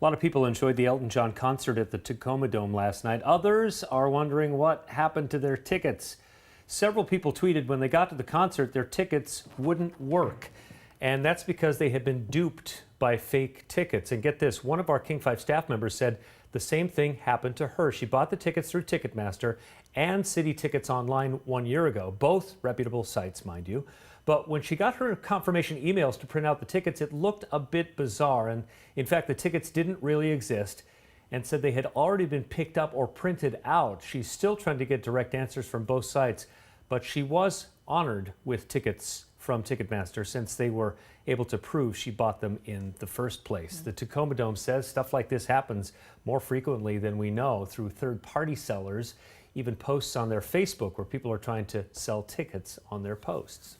A lot of people enjoyed the Elton John concert at the Tacoma Dome last night. Others are wondering what happened to their tickets. Several people tweeted when they got to the concert, their tickets wouldn't work. And that's because they had been duped by fake tickets. And get this, one of our King 5 staff members said the same thing happened to her. She bought the tickets through Ticketmaster and City Tickets Online 1 year ago, both reputable sites, mind you. But when she got her confirmation emails to print out the tickets, it looked a bit bizarre. And in fact, the tickets didn't really exist and said they had already been picked up or printed out. She's still trying to get direct answers from both sites, but she was honored with tickets from Ticketmaster since they were able to prove she bought them in the first place. The Tacoma Dome says stuff like this happens more frequently than we know through third-party sellers, even posts on their Facebook where people are trying to sell tickets on their posts.